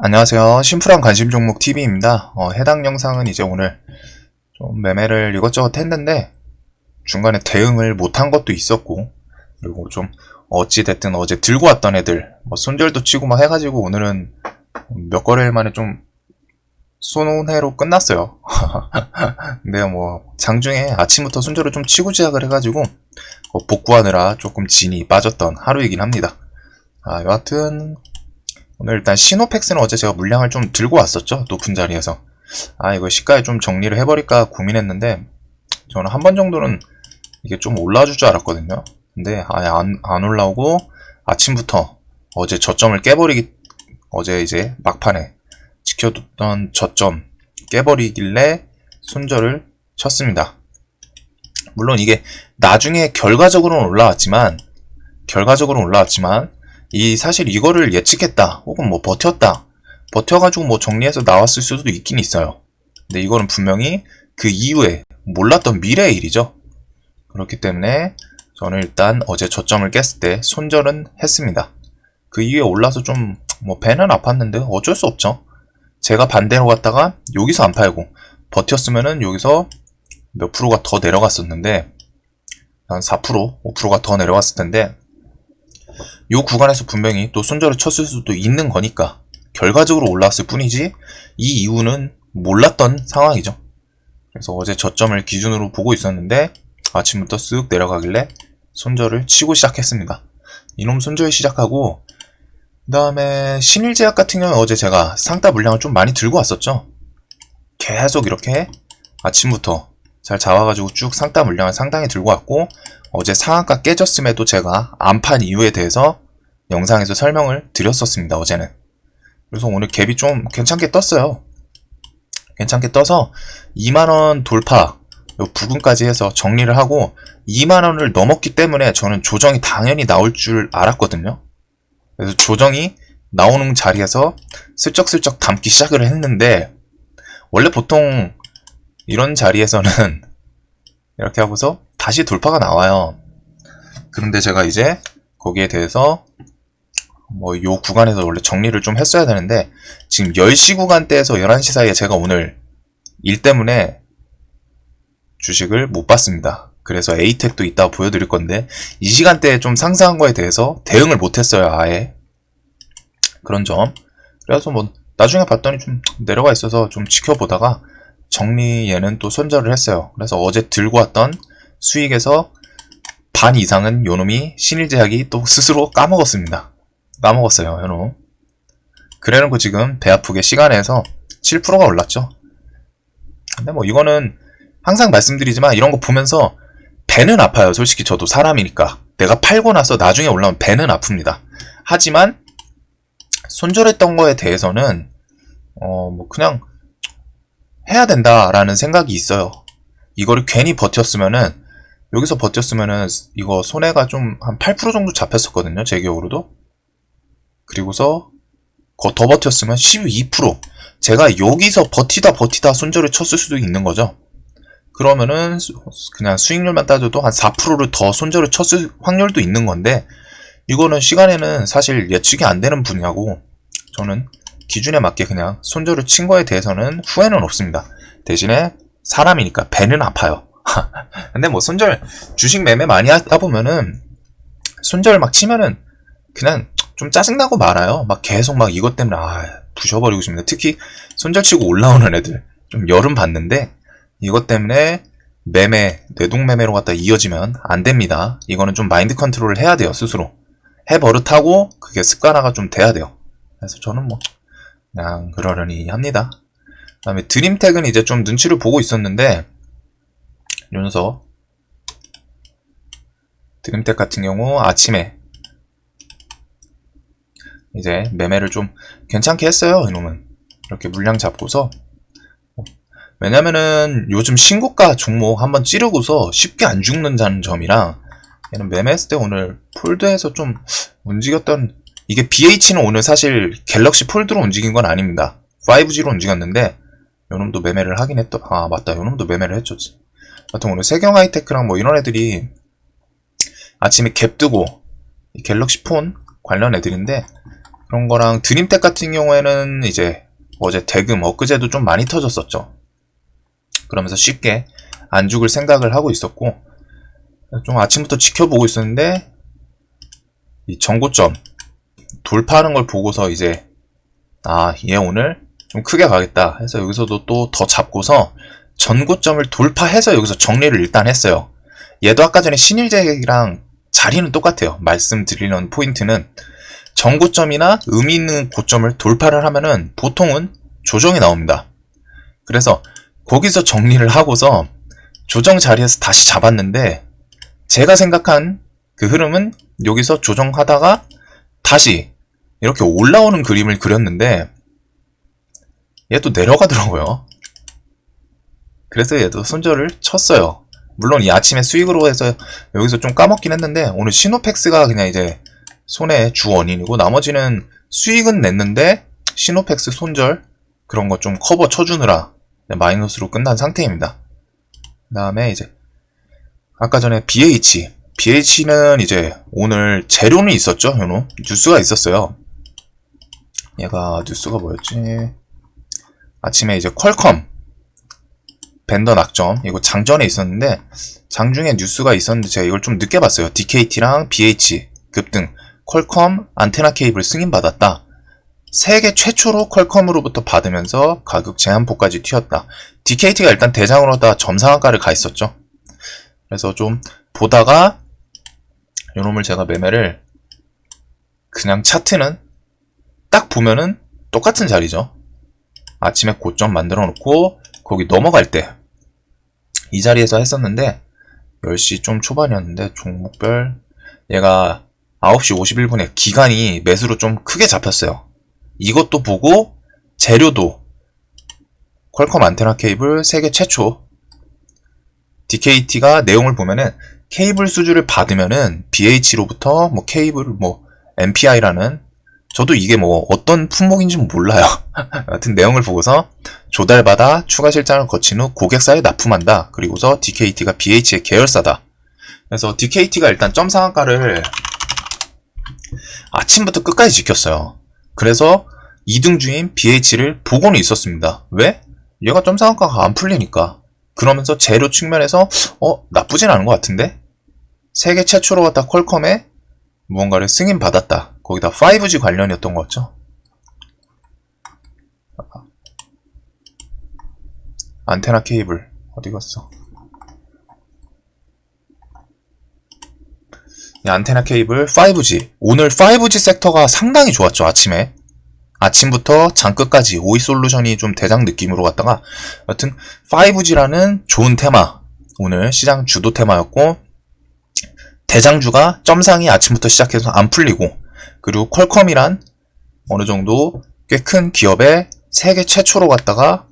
안녕하세요. 심플한 관심 종목 TV입니다. 해당 영상은 이제 오늘 좀 매매를 이것저것 했는데 중간에 대응을 못한 것도 있었고, 그리고 좀 어찌됐든 어제 들고 왔던 애들 뭐 손절도 치고 막 해가지고 오늘은 몇 거래일 만에 좀 손해로 끝났어요. 근데 뭐 장중에 아침부터 손절을 좀 치고 시작을 해가지고 복구하느라 조금 진이 빠졌던 하루이긴 합니다. 여하튼 오늘 일단 시노팩스는 어제 제가 물량을 좀 들고 왔었죠. 높은 자리에서. 이거 시가에 좀 정리를 해버릴까 고민했는데, 저는 한 번 정도는 이게 좀 올라줄 줄 알았거든요. 근데 아예 안 올라오고, 아침부터 어제 저점을 깨버리기, 어제 이제 막판에 지켜뒀던 저점 깨버리길래 손절을 쳤습니다. 물론 이게 나중에 결과적으로는 올라왔지만, 사실 이거를 예측했다, 혹은 뭐 버텨가지고 뭐 정리해서 나왔을 수도 있긴 있어요. 근데 이거는 분명히 그 이후에 몰랐던 미래의 일이죠. 그렇기 때문에 저는 일단 어제 저점을 깼을 때 손절은 했습니다. 그 이후에 올라서 좀 뭐 배는 아팠는데 어쩔 수 없죠. 제가 반대로 갔다가 여기서 안 팔고 버텼으면은 여기서 몇 프로가 더 내려갔었는데, 한 4%, 5%가 더 내려갔을 텐데, 이 구간에서 분명히 또 손절을 쳤을 수도 있는 거니까 결과적으로 올라왔을 뿐이지 이 이유는 몰랐던 상황이죠. 그래서 어제 저점을 기준으로 보고 있었는데 아침부터 쓱 내려가길래 손절을 치고 시작했습니다. 이놈 손절 시작하고, 그 다음에 신일제약 같은 경우는 어제 제가 상따 물량을 좀 많이 들고 왔었죠. 계속 이렇게 아침부터 잘 잡아가지고 쭉 상따 물량을 상당히 들고 왔고, 어제 상한가 깨졌음에도 제가 안 판 이유에 대해서 영상에서 설명을 드렸었습니다, 어제는. 그래서 오늘 갭이 좀 괜찮게 떴어요. 괜찮게 떠서 2만원 돌파, 요 부근까지 해서 정리를 하고 2만원을 넘었기 때문에 저는 조정이 당연히 나올 줄 알았거든요. 그래서 조정이 나오는 자리에서 슬쩍슬쩍 담기 시작을 했는데, 원래 보통 이런 자리에서는 이렇게 하고서 다시 돌파가 나와요. 그런데 제가 이제 거기에 대해서 뭐 요 구간에서 원래 정리를 좀 했어야 되는데, 지금 10시 구간대에서 11시 사이에 제가 오늘 일 때문에 주식을 못 봤습니다. 그래서 에이텍도 이따가 보여드릴 건데, 이 시간대에 좀 상승한 거에 대해서 대응을 못했어요, 아예. 그런 점. 그래서 뭐 나중에 봤더니 좀 내려가 있어서 좀 지켜보다가 정리에는 또 손절을 했어요. 그래서 어제 들고 왔던 수익에서 반 이상은 요놈이 신일제약이 또 스스로 까먹었습니다. 까먹었어요, 요놈. 그래놓고 지금 배 아프게 시간에서 7%가 올랐죠. 근데 뭐 이거는 항상 말씀드리지만 이런 거 보면서 배는 아파요. 솔직히 저도 사람이니까. 내가 팔고 나서 나중에 올라오면 배는 아픕니다. 하지만 손절했던 거에 대해서는 뭐 그냥 해야 된다라는 생각이 있어요. 이거를 괜히 버텼으면은, 여기서 버텼으면은 이거 손해가 좀 한 8% 정도 잡혔었거든요, 제 기억으로도. 그리고서 더 버텼으면 12%. 제가 여기서 버티다 손절을 쳤을 수도 있는 거죠. 그러면은 그냥 수익률만 따져도 한 4%를 더 손절을 쳤을 확률도 있는 건데, 이거는 시간에는 사실 예측이 안 되는 분야고, 저는 기준에 맞게 그냥 손절을 친 거에 대해서는 후회는 없습니다. 대신에 사람이니까 배는 아파요. 근데 뭐 손절, 주식 매매 많이 하다 보면은 손절 막 치면은 그냥 좀 짜증나고 말아요. 막 계속 막 이것 때문에 부셔버리고 싶습니다. 특히 손절 치고 올라오는 애들 좀 열은 받는데, 이것 때문에 뇌동매매로 갖다 이어지면 안 됩니다. 이거는 좀 마인드 컨트롤을 해야 돼요, 스스로. 해버릇하고 그게 습관화가 좀 돼야 돼요. 그래서 저는 뭐 그냥 그러려니 합니다. 그 다음에 드림텍은 이제 좀 눈치를 보고 있었는데, 이 녀석 드림텍 같은 경우 아침에 이제 매매를 좀 괜찮게 했어요. 이놈은 이렇게 물량 잡고서. 왜냐면은 요즘 신고가 종목 한번 찌르고서 쉽게 안 죽는다는 점이랑, 얘는 매매했을 때 오늘 폴드에서 좀 움직였던, 이게 BH는 오늘 사실 갤럭시 폴드로 움직인 건 아닙니다. 5G로 움직였는데 요놈도 매매를 하긴 했던, 맞다, 요놈도 매매를 했죠. 하여튼 오늘 세경 하이테크랑 뭐 이런 애들이 아침에 갭 뜨고 갤럭시 폰 관련 애들인데, 그런 거랑 드림텍 같은 경우에는 이제 어제 대금 엊그제도 좀 많이 터졌었죠. 그러면서 쉽게 안 죽을 생각을 하고 있었고, 좀 아침부터 지켜보고 있었는데 이 전고점 돌파하는 걸 보고서 이제 얘 오늘 좀 크게 가겠다 해서 여기서도 또 더 잡고서 전고점을 돌파해서 여기서 정리를 일단 했어요. 얘도 아까 전에 신일제랑 자리는 똑같아요. 말씀드리는 포인트는 전고점이나 의미 있는 고점을 돌파를 하면은 보통은 조정이 나옵니다. 그래서 거기서 정리를 하고서 조정 자리에서 다시 잡았는데, 제가 생각한 그 흐름은 여기서 조정하다가 다시 이렇게 올라오는 그림을 그렸는데 얘도 내려가더라고요. 그래서 얘도 손절을 쳤어요. 물론 이 아침에 수익으로 해서 여기서 좀 까먹긴 했는데, 오늘 시노펙스가 그냥 이제 손해의 주 원인이고 나머지는 수익은 냈는데 시노펙스 손절 그런 거 좀 커버 쳐주느라 마이너스로 끝난 상태입니다. 그 다음에 이제 아까 전에 BH는 이제 오늘 재료는 있었죠. 요노 뉴스가 있었어요. 얘가 뉴스가 뭐였지? 아침에 이제 퀄컴 벤더 낙점, 이거 장전에 있었는데 장중에 뉴스가 있었는데 제가 이걸 좀 늦게 봤어요. DKT랑 BH 급등, 퀄컴 안테나 케이블 승인받았다. 세계 최초로 퀄컴으로부터 받으면서 가격 제한폭까지 튀었다. DKT가 일단 대장으로 다 점상한가를 가 있었죠. 그래서 좀 보다가 요놈을 제가 매매를, 그냥 차트는 딱 보면은 똑같은 자리죠. 아침에 고점 만들어 놓고 거기 넘어갈 때 이 자리에서 했었는데 10시 좀 초반이었는데 종목별 얘가 9시 51분에 기간이 매수로 좀 크게 잡혔어요. 이것도 보고 재료도 퀄컴 안테나 케이블 세계 최초, DKT가 내용을 보면은 케이블 수주를 받으면은 BH로부터 뭐 케이블 뭐 MPI라는, 저도 이게 뭐 어떤 품목인지 몰라요. 하여튼 내용을 보고서 조달받아 추가 실장을 거친 후 고객사에 납품한다. 그리고서 DKT가 BH의 계열사다. 그래서 DKT가 일단 점 상한가를 아침부터 끝까지 지켰어요. 그래서 2등주인 BH를 보고는 있었습니다. 왜? 얘가 점 상한가가 안 풀리니까. 그러면서 재료 측면에서 나쁘진 않은 것 같은데? 세계 최초로 갖다 퀄컴에 무언가를 승인받았다. 거기다 5G 관련이었던 것 같죠? 안테나 케이블 어디 갔어? 이 안테나 케이블 5G, 오늘 5G 섹터가 상당히 좋았죠. 아침부터 장끝까지 오이솔루션이 좀 대장 느낌으로 갔다가, 여튼 5G라는 좋은 테마, 오늘 시장 주도 테마였고, 대장주가 점상이 아침부터 시작해서 안 풀리고, 그리고 퀄컴이란 어느 정도 꽤 큰 기업의 세계 최초로 갔다가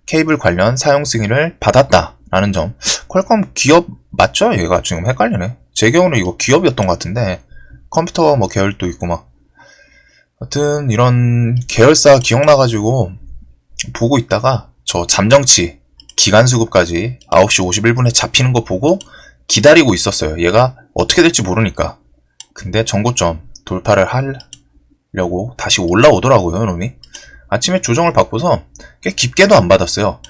케이블 관련 사용 승인을 받았다라는 점. 퀄컴 기업 맞죠? 얘가 지금 헷갈리네. 제 경우는 이거 기업이었던 것 같은데 컴퓨터 뭐 계열도 있고 막, 하여튼 이런 계열사 기억나가지고 보고 있다가 저 잠정치 기간 수급까지 9시 51분에 잡히는 거 보고 기다리고 있었어요. 얘가 어떻게 될지 모르니까. 근데 전고점 돌파를 하려고 다시 올라오더라고요, 놈이. 아침에 조정을 받고서 꽤 깊게도 안 받았어요.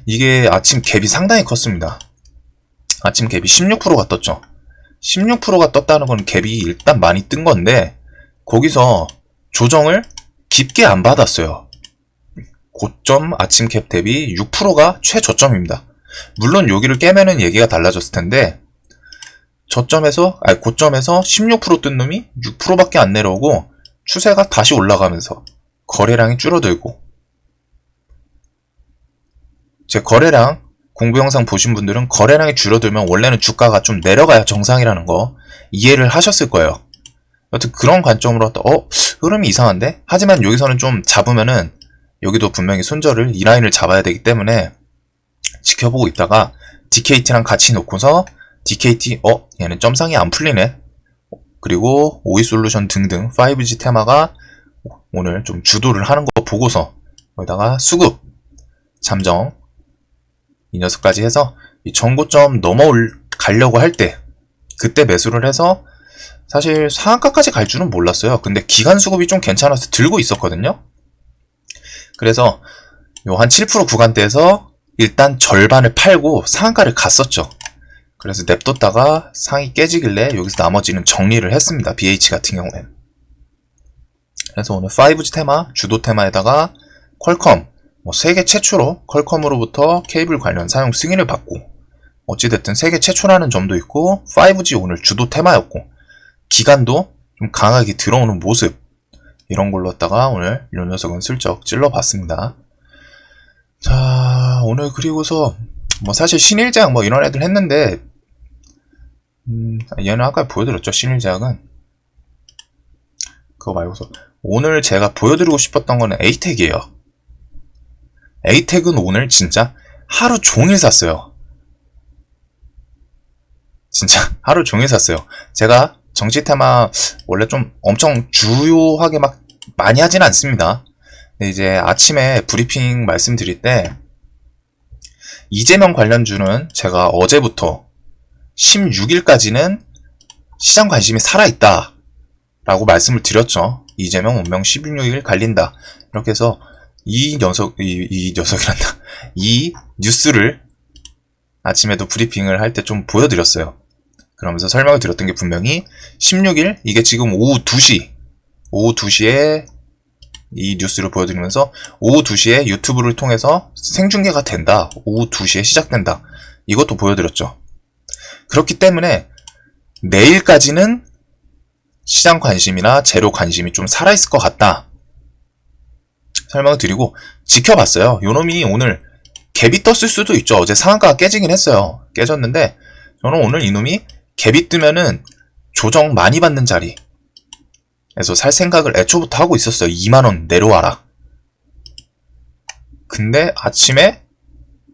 이게 아침 갭이 상당히 컸습니다. 아침 갭이 16%가 떴죠. 16%가 떴다는 건 갭이 일단 많이 뜬 건데, 거기서 조정을 깊게 안 받았어요. 고점 아침 갭 대비 6%가 최저점입니다. 물론 여기를 깨면은 얘기가 달라졌을 텐데, 고점에서 16% 뜬 놈이 6%밖에 안 내려오고 추세가 다시 올라가면서 거래량이 줄어들고, 제 거래량 공부 영상 보신 분들은 거래량이 줄어들면 원래는 주가가 좀 내려가야 정상이라는 거 이해를 하셨을 거예요. 여튼 그런 관점으로 흐름이 이상한데? 하지만 여기서는 좀 잡으면은 여기도 분명히 손절을 이 라인을 잡아야 되기 때문에 지켜보고 있다가 DKT랑 같이 놓고서 DKT 얘는 점상이 안 풀리네. 그리고 오이솔루션 등등 5G 테마가 오늘 좀 주도를 하는 거 보고서 거기다가 수급, 잠정 이 녀석까지 해서 이 전고점 넘어가려고 할 때 그때 매수를 해서 사실 상한가까지 갈 줄은 몰랐어요. 근데 기간 수급이 좀 괜찮아서 들고 있었거든요. 그래서 요 한 7% 구간대에서 일단 절반을 팔고 상한가를 갔었죠. 그래서 냅뒀다가 상이 깨지길래 여기서 나머지는 정리를 했습니다. BH 같은 경우에는. 그래서 오늘 5G 테마, 주도 테마에다가 퀄컴, 세계 최초로 퀄컴으로부터 케이블 관련 사용 승인을 받고, 어찌됐든 세계 최초라는 점도 있고 5G 오늘 주도 테마였고, 기간도 좀 강하게 들어오는 모습, 이런 걸로 했다가 오늘 이 녀석은 슬쩍 찔러봤습니다. 자, 오늘 그리고서 사실 신일제약 이런 애들 했는데, 얘는 아까 보여드렸죠. 신일제약은. 그거 말고서 오늘 제가 보여드리고 싶었던 거는 에이텍이에요. 에이텍은 오늘 진짜 하루 종일 샀어요. 진짜 하루 종일 샀어요. 제가 정치 테마 원래 좀 엄청 주요하게 막 많이 하진 않습니다. 근데 이제 아침에 브리핑 말씀드릴 때 이재명 관련주는 제가 어제부터 16일까지는 시장 관심이 살아있다 라고 말씀을 드렸죠. 이재명 운명 16일 갈린다. 이렇게 해서 이 녀석이란다. 이 뉴스를 아침에도 브리핑을 할 때 좀 보여드렸어요. 그러면서 설명을 드렸던 게 분명히 16일, 이게 지금 오후 2시에 이 뉴스를 보여드리면서 오후 2시에 유튜브를 통해서 생중계가 된다. 오후 2시에 시작된다. 이것도 보여드렸죠. 그렇기 때문에 내일까지는 시장 관심이나 재료 관심이 좀 살아있을 것 같다. 설명을 드리고 지켜봤어요. 요놈이 오늘 갭이 떴을 수도 있죠. 어제 상한가가 깨지긴 했어요. 깨졌는데 저는 오늘 이놈이 갭이 뜨면은 조정 많이 받는 자리에서 살 생각을 애초부터 하고 있었어요. 2만원 내려와라. 근데 아침에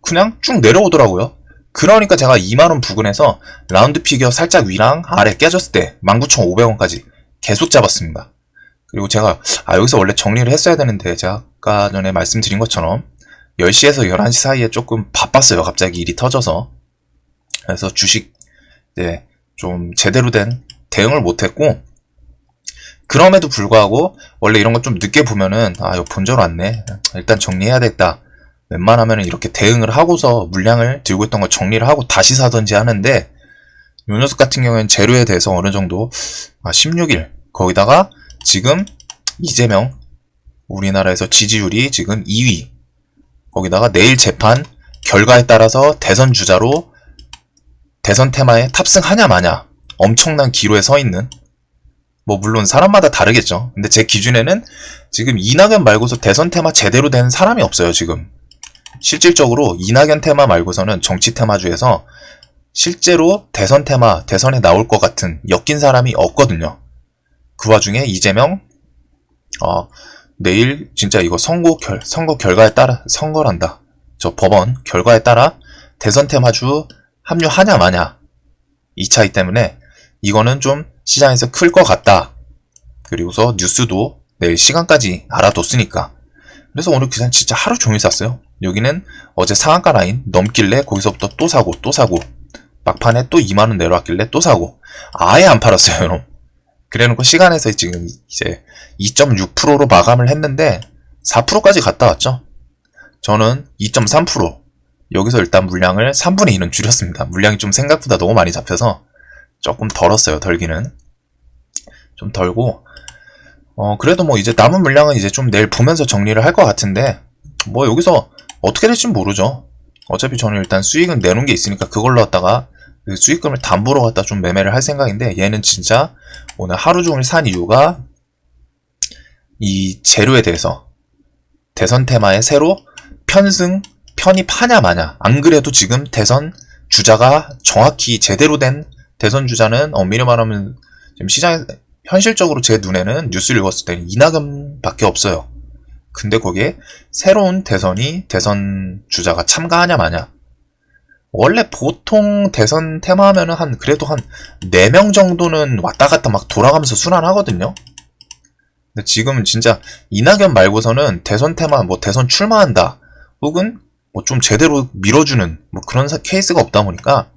그냥 쭉 내려오더라고요. 그러니까 제가 2만원 부근에서 라운드 피겨 살짝 위랑 아래 깨졌을 때 19,500원까지 계속 잡았습니다. 그리고 제가 여기서 원래 정리를 했어야 되는데 제가 아까 전에 말씀드린 것처럼 10시에서 11시 사이에 조금 바빴어요. 갑자기 일이 터져서. 그래서 주식 좀 제대로 된 대응을 못했고, 그럼에도 불구하고 원래 이런 거 좀 늦게 보면은 이거 본전 왔네, 일단 정리해야 되겠다, 웬만하면 이렇게 대응을 하고서 물량을 들고 있던 거 정리를 하고 다시 사든지 하는데, 요 녀석 같은 경우에는 재료에 대해서 어느 정도 16일 거기다가 지금 이재명 우리나라에서 지지율이 지금 2위, 거기다가 내일 재판 결과에 따라서 대선 주자로 대선 테마에 탑승하냐 마냐 엄청난 기로에 서 있는, 물론 사람마다 다르겠죠. 근데 제 기준에는 지금 이낙연 말고서 대선 테마 제대로 된 사람이 없어요. 지금 실질적으로 이낙연 테마 말고서는 정치 테마주에서 실제로 대선 테마, 대선에 나올 것 같은 엮인 사람이 없거든요. 그 와중에 이재명 내일 진짜 이거 선거 결과에 따라, 선거란다, 저 법원 결과에 따라 대선 테마주 합류하냐 마냐 이 차이 때문에 이거는 좀 시장에서 클 것 같다. 그리고서 뉴스도 내일 시간까지 알아뒀으니까. 그래서 오늘 그냥 진짜 하루 종일 샀어요. 여기는 어제 상한가 라인 넘길래 거기서부터 또 사고 막판에 또 2만원 내려왔길래 또 사고, 아예 안 팔았어요. 여러분. 그래놓고 시간에서 지금 이제 2.6%로 마감을 했는데 4%까지 갔다 왔죠. 저는 2.3%, 여기서 일단 물량을 3분의 1은 줄였습니다. 물량이 좀 생각보다 너무 많이 잡혀서 조금 덜었어요. 덜기는 좀 덜고, 그래도 이제 남은 물량은 이제 좀 내일 보면서 정리를 할 것 같은데, 여기서 어떻게 될지 모르죠. 어차피 저는 일단 수익은 내놓은 게 있으니까 그걸로 갖다가 그 수익금을 담보로 갖다 좀 매매를 할 생각인데, 얘는 진짜 오늘 하루 종일 산 이유가 이 재료에 대해서 대선 테마에 새로 편입하냐 마냐. 안 그래도 지금 대선 주자가 정확히 제대로 된 대선 주자는 엄밀히 말하면 지금 시장에 현실적으로 제 눈에는 뉴스를 읽었을 때는 이낙연밖에 없어요. 근데 거기에 새로운 대선 주자가 참가하냐 마냐. 원래 보통 대선 테마 하면은 그래도 한 4명 정도는 왔다 갔다 막 돌아가면서 순환하거든요. 근데 지금은 진짜 이낙연 말고서는 대선 테마, 대선 출마한다, 혹은 좀 제대로 밀어주는 그런 케이스가 없다 보니까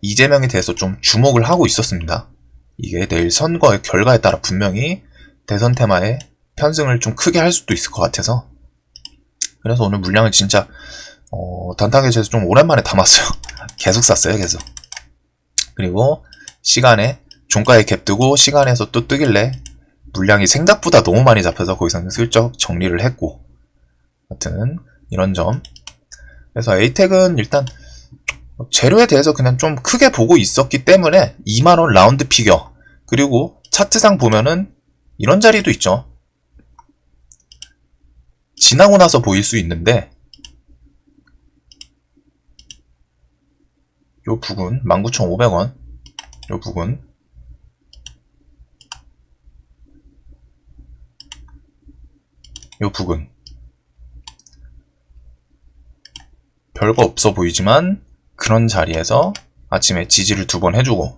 이재명에 대해서 좀 주목을 하고 있었습니다. 이게 내일 선거의 결과에 따라 분명히 대선 테마에 편승을 좀 크게 할 수도 있을 것 같아서, 그래서 오늘 물량을 진짜 단타겟에서 좀 오랜만에 담았어요. 계속 샀어요, 계속. 그리고 시간에 종가에 갭 뜨고 시간에서 또 뜨길래 물량이 생각보다 너무 많이 잡혀서 거기서는 슬쩍 정리를 했고, 하여튼 이런 점. 그래서 에이텍은 일단 재료에 대해서 그냥 좀 크게 보고 있었기 때문에 2만원 라운드 피겨, 그리고 차트상 보면은 이런 자리도 있죠. 지나고 나서 보일 수 있는데 요 부근 19,500원, 요 부근 별거 없어 보이지만 그런 자리에서 아침에 지지를 2번 해주고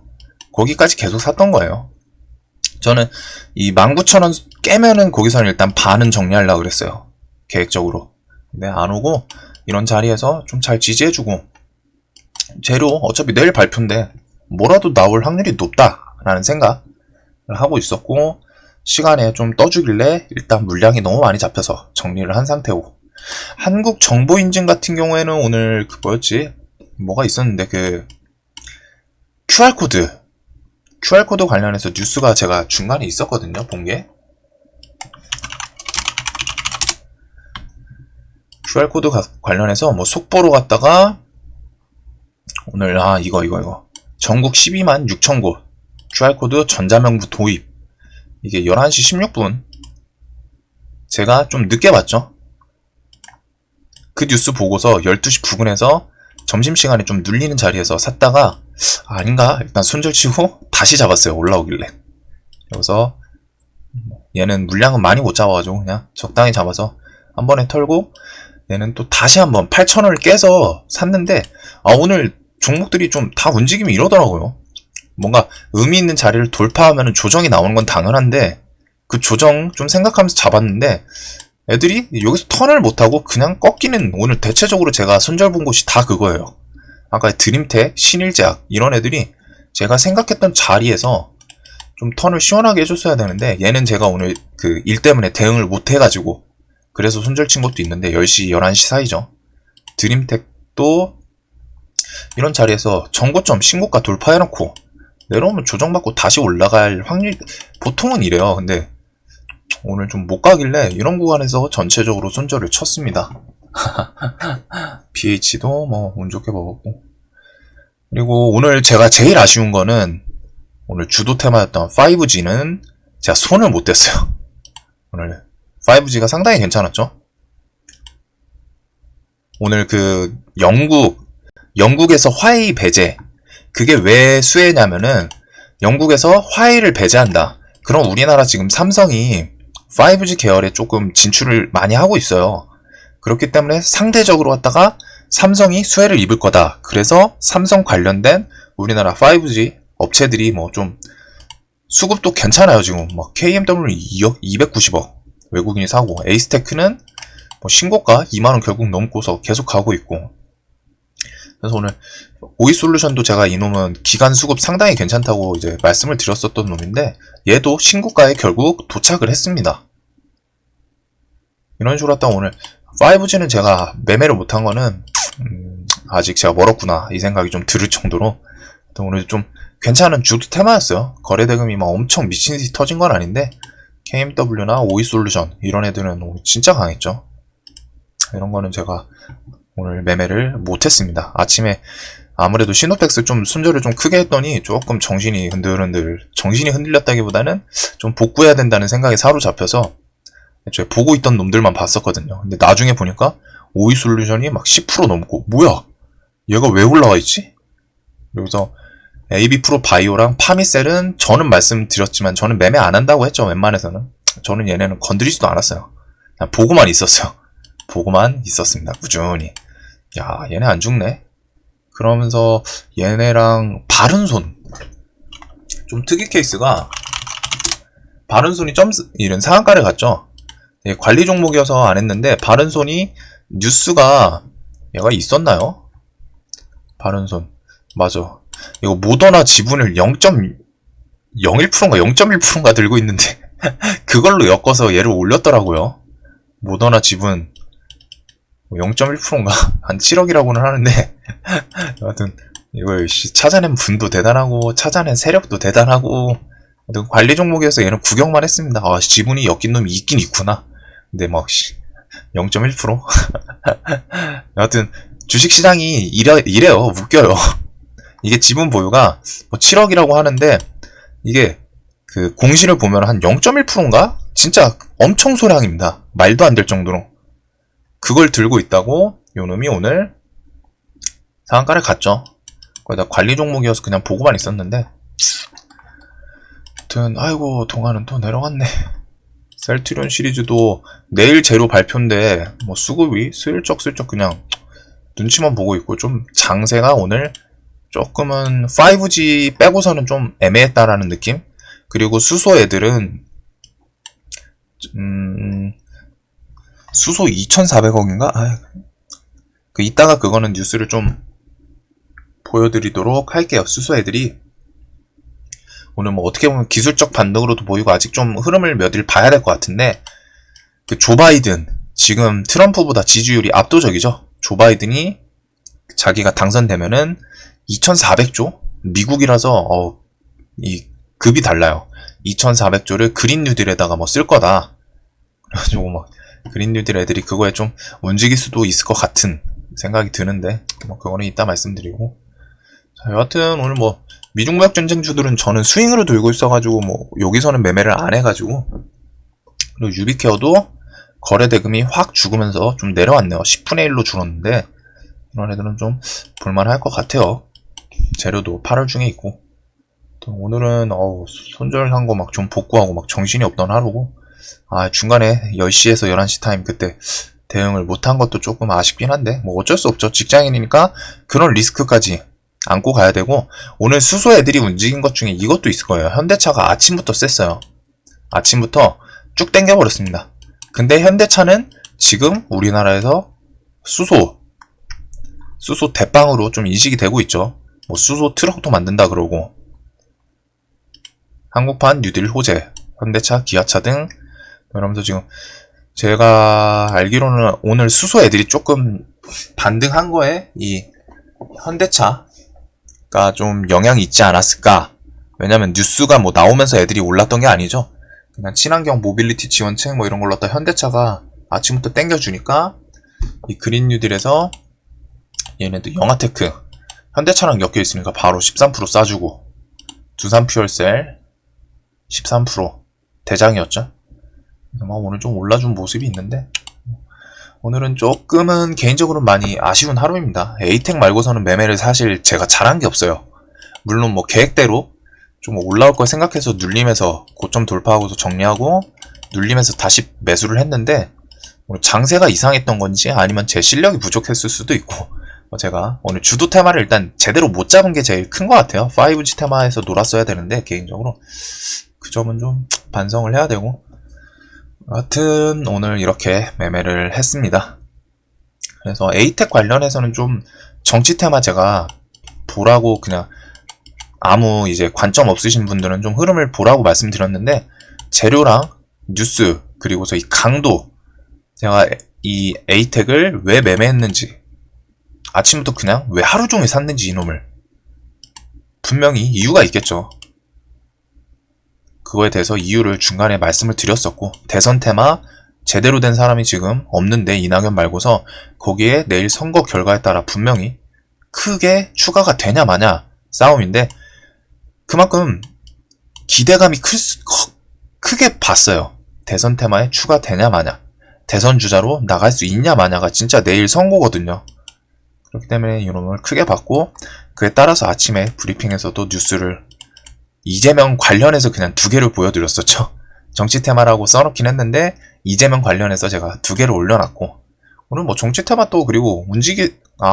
거기까지 계속 샀던 거예요. 저는 이 19,000원 깨면은 거기서는 일단 반은 정리하려고 그랬어요, 계획적으로. 근데 안 오고 이런 자리에서 좀 잘 지지해주고, 재료 어차피 내일 발표인데 뭐라도 나올 확률이 높다라는 생각을 하고 있었고, 시간에 좀 떠주길래 일단 물량이 너무 많이 잡혀서 정리를 한 상태고, 한국정보인증 같은 경우에는 오늘 그 뭐였지? 뭐가 있었는데 그 QR코드 관련해서 뉴스가 제가 중간에 있었거든요, 본 게. QR코드 관련해서 뭐 속보로 갔다가 오늘 이거 전국 12만 6천 곳 QR코드 전자명부 도입, 이게 11시 16분 제가 좀 늦게 봤죠. 그 뉴스 보고서 12시 부근에서 점심시간에 좀 눌리는 자리에서 샀다가 아닌가 일단 손절치고 다시 잡았어요, 올라오길래. 그래서 얘는 물량은 많이 못 잡아가지고 그냥 적당히 잡아서 한 번에 털고, 얘는 또 다시 한번 8,000원을 깨서 샀는데 오늘 종목들이 좀 다 움직임이 이러더라고요. 뭔가 의미 있는 자리를 돌파하면 조정이 나오는 건 당연한데 그 조정 좀 생각하면서 잡았는데 애들이 여기서 턴을 못하고 그냥 꺾이는, 오늘 대체적으로 제가 손절 본 곳이 다 그거예요. 아까 드림텍, 신일제약 이런 애들이 제가 생각했던 자리에서 좀 턴을 시원하게 해줬어야 되는데, 얘는 제가 오늘 그 일 때문에 대응을 못 해가지고 그래서 손절 친 것도 있는데 10시, 11시 사이죠. 드림텍도 이런 자리에서 정고점 신고가 돌파해놓고 내려오면 조정받고 다시 올라갈 확률, 보통은 이래요. 근데 오늘 좀 못 가길래 이런 구간에서 전체적으로 손절을 쳤습니다. BH도 뭐 운 좋게 먹었고, 그리고 오늘 제가 제일 아쉬운 거는 오늘 주도 테마였던 5G는 제가 손을 못 댔어요. 오늘 5G가 상당히 괜찮았죠. 오늘 그 영국에서 화웨이 배제, 그게 왜 수혜냐면은 영국에서 화웨이를 배제한다. 그럼 우리나라 지금 삼성이 5G 계열에 조금 진출을 많이 하고 있어요. 그렇기 때문에 상대적으로 왔다가 삼성이 수혜를 입을 거다. 그래서 삼성 관련된 우리나라 5G 업체들이 뭐 좀 수급도 괜찮아요. 지금 뭐 KMW 2억 290억 외국인이 사고, 에이스테크는 뭐 신고가 2만원 결국 넘고서 계속 가고 있고. 그래서 오늘 오이솔루션도 제가 이놈은 기간 수급 상당히 괜찮다고 이제 말씀을 드렸었던 놈인데 얘도 신고가에 결국 도착을 했습니다. 이런 식으로 했다가 오늘 5G는 제가 매매를 못한 거는 아직 제가 멀었구나 이 생각이 좀 들을 정도로 오늘 좀 괜찮은 주도 테마였어요. 거래대금이 막 엄청 미친듯이 터진 건 아닌데 KMW나 오이솔루션 이런 애들은 오늘 진짜 강했죠. 이런 거는 제가 오늘 매매를 못했습니다. 아침에 아무래도 시노펙스 좀 손절을 좀 크게 했더니 조금 정신이 흔들렸다기보다는 좀 복구해야 된다는 생각에 사로잡혀서 애초에 보고 있던 놈들만 봤었거든요. 근데 나중에 보니까 오이솔루션이 막 10% 넘고 뭐야? 얘가 왜 올라와 있지? 그래서 AB프로 바이오랑 파미셀은 저는 말씀드렸지만 저는 매매 안 한다고 했죠. 웬만해서는. 저는 얘네는 건드리지도 않았어요. 그냥 보고만 있었어요. 보고만 있었습니다. 꾸준히. 야, 얘네 안 죽네. 그러면서 얘네랑 바른손 좀 특이 케이스가, 바른손이 이런 상한가를 갔죠. 예, 관리 종목이어서 안 했는데 바른손이 뉴스가 얘가 있었나요? 바른손 맞아. 이거 모더나 지분을 0.1%인가 0.1%인가 들고 있는데 그걸로 엮어서 얘를 올렸더라고요. 모더나 지분 0.1%인가 한 7억이라고는 하는데 여하튼 이걸 찾아낸 분도 대단하고 찾아낸 세력도 대단하고 관리 종목이어서 얘는 구경만 했습니다. 아, 지분이 엮인 놈이 있긴 있구나. 근데 막 0.1%? 여하튼 주식시장이 이래요. 웃겨요. 이게 지분 보유가 뭐 7억이라고 하는데 이게 그 공시를 보면 한 0.1%인가? 진짜 엄청 소량입니다. 말도 안 될 정도로. 그걸 들고 있다고 요놈이 오늘 상한가를 갔죠. 거기다 관리 종목이어서 그냥 보고만 있었는데 아무튼 아이고 동안은 또 내려갔네. 셀트리온 시리즈도 내일 제로 발표인데 뭐 수급이 슬쩍슬쩍 그냥 눈치만 보고 있고 좀 장세가 오늘 조금은 5G 빼고서는 좀 애매했다라는 느낌? 그리고 수소 애들은 수소 2,400억인가? 그 이따가 그거는 뉴스를 좀 보여드리도록 할게요. 수소 애들이 오늘 뭐 어떻게 보면 기술적 반등으로도 보이고 아직 좀 흐름을 몇 일 봐야 될 것 같은데 그 조 바이든 지금 트럼프보다 지지율이 압도적이죠. 조 바이든이 자기가 당선되면은 2,400조? 미국이라서 이 급이 달라요. 2,400조를 그린 뉴딜에다가 뭐 쓸 거다. 그래가지고 막 그린 뉴딜 애들이 그거에 좀 움직일 수도 있을 것 같은 생각이 드는데 뭐 그거는 이따 말씀드리고 자, 여하튼 오늘 뭐 미중 무역 전쟁주들은 저는 스윙으로 들고 있어가지고 뭐 여기서는 매매를 안 해가지고 그리고 유비케어도 거래 대금이 확 죽으면서 좀 내려왔네요. 10분의 1로 줄었는데 이런 애들은 좀 볼만할 것 같아요. 재료도 8월 중에 있고 오늘은 손절한 거 막 좀 복구하고 막 정신이 없던 하루고 중간에 10시에서 11시 타임 그때 대응을 못한 것도 조금 아쉽긴 한데 뭐 어쩔 수 없죠. 직장인이니까 그런 리스크까지 안고 가야 되고 오늘 수소 애들이 움직인 것 중에 이것도 있을 거예요. 현대차가 아침부터 셌어요. 아침부터 쭉 땡겨버렸습니다. 근데 현대차는 지금 우리나라에서 수소 대빵으로 좀 인식이 되고 있죠. 뭐 수소 트럭도 만든다 그러고 한국판 뉴딜 호재, 현대차, 기아차 등 그러면서 지금 제가 알기로는 오늘 수소 애들이 조금 반등한 거에 이 현대차가 좀 영향이 있지 않았을까. 왜냐면 뉴스가 뭐 나오면서 애들이 올랐던 게 아니죠. 그냥 친환경 모빌리티 지원책 뭐 이런 걸로 갖다 현대차가 아침부터 땡겨주니까 이 그린 뉴딜에서 얘네도 영아테크 현대차랑 엮여 있으니까 바로 13% 싸주고 두산 퓨얼셀 13% 대장이었죠. 오늘 좀 올라준 모습이 있는데 오늘은 조금은 개인적으로 많이 아쉬운 하루입니다. 에이텍 말고서는 매매를 사실 제가 잘한 게 없어요. 물론 뭐 계획대로 좀 올라올 걸 생각해서 눌리면서 고점 돌파하고서 정리하고 눌리면서 다시 매수를 했는데 오늘 장세가 이상했던 건지 아니면 제 실력이 부족했을 수도 있고 제가 오늘 주도 테마를 일단 제대로 못 잡은 게 제일 큰 것 같아요. 5G 테마에서 놀았어야 되는데 개인적으로 그 점은 좀 반성을 해야 되고 하여튼 오늘 이렇게 매매를 했습니다. 그래서 에이텍 관련해서는 좀 정치 테마 제가 보라고 그냥 아무 이제 관점 없으신 분들은 좀 흐름을 보라고 말씀드렸는데 재료랑 뉴스 그리고서 이 강도 제가 이 에이텍을 왜 매매했는지 아침부터 그냥 왜 하루 종일 샀는지 이놈을 분명히 이유가 있겠죠. 그거에 대해서 이유를 중간에 말씀을 드렸었고 대선 테마 제대로 된 사람이 지금 없는데 이낙연 말고서 거기에 내일 선거 결과에 따라 분명히 크게 추가가 되냐 마냐 싸움인데 그만큼 기대감이 크게 봤어요. 대선 테마에 추가되냐 마냐 대선 주자로 나갈 수 있냐 마냐가 진짜 내일 선거거든요. 그렇기 때문에 이놈을 크게 봤고 그에 따라서 아침에 브리핑에서도 뉴스를 이재명 관련해서 그냥 2개를 보여드렸었죠. 정치 테마라고 써놓긴 했는데 이재명 관련해서 제가 2개를 올려놨고 오늘 뭐 정치 테마 또 그리고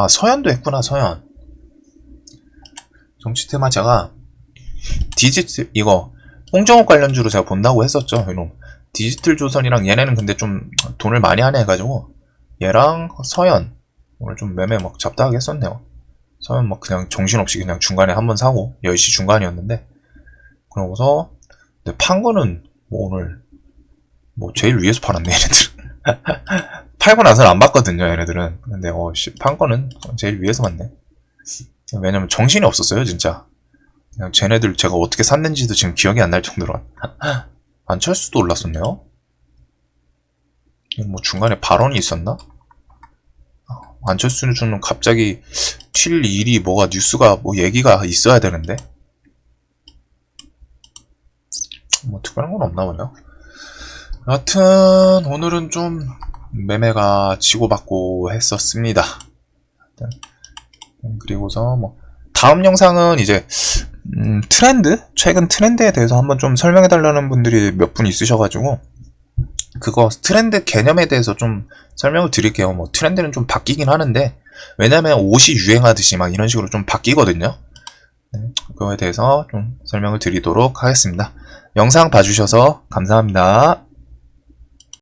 서현도 했구나. 서현 정치 테마 제가 디지털 이거 홍정욱 관련주로 제가 본다고 했었죠. 이놈 디지털 조선이랑 얘네는 근데 좀 돈을 많이 하네 해가지고 얘랑 서현 오늘 좀 매매 막 잡다하게 했었네요. 서현 막 그냥 정신없이 그냥 중간에 한번 사고 10시 중간이었는데 그러고서 근데 판 거는 뭐 오늘 뭐 제일 위에서 팔았네 얘네들. 팔고 나서는 안 봤거든요 얘네들은. 근데 판 거는 제일 위에서 봤네. 왜냐면 정신이 없었어요 진짜. 그냥 쟤네들 제가 어떻게 샀는지도 지금 기억이 안 날 정도로. 안철수도 올랐었네요. 뭐 중간에 발언이 있었나? 안철수는 좀 갑자기 튈 일이 뭐가 뉴스가 뭐 얘기가 있어야 되는데 뭐 특별한 건 없나 보네요. 여하튼 오늘은 좀 매매가 치고받고 했었습니다. 그리고서 뭐 다음 영상은 이제 트렌드? 최근 트렌드에 대해서 한번 좀 설명해달라는 분들이 몇 분 있으셔가지고 그거 트렌드 개념에 대해서 좀 설명을 드릴게요. 뭐 트렌드는 좀 바뀌긴 하는데 왜냐면 옷이 유행하듯이 막 이런 식으로 좀 바뀌거든요. 그거에 대해서 좀 설명을 드리도록 하겠습니다. 영상 봐주셔서 감사합니다.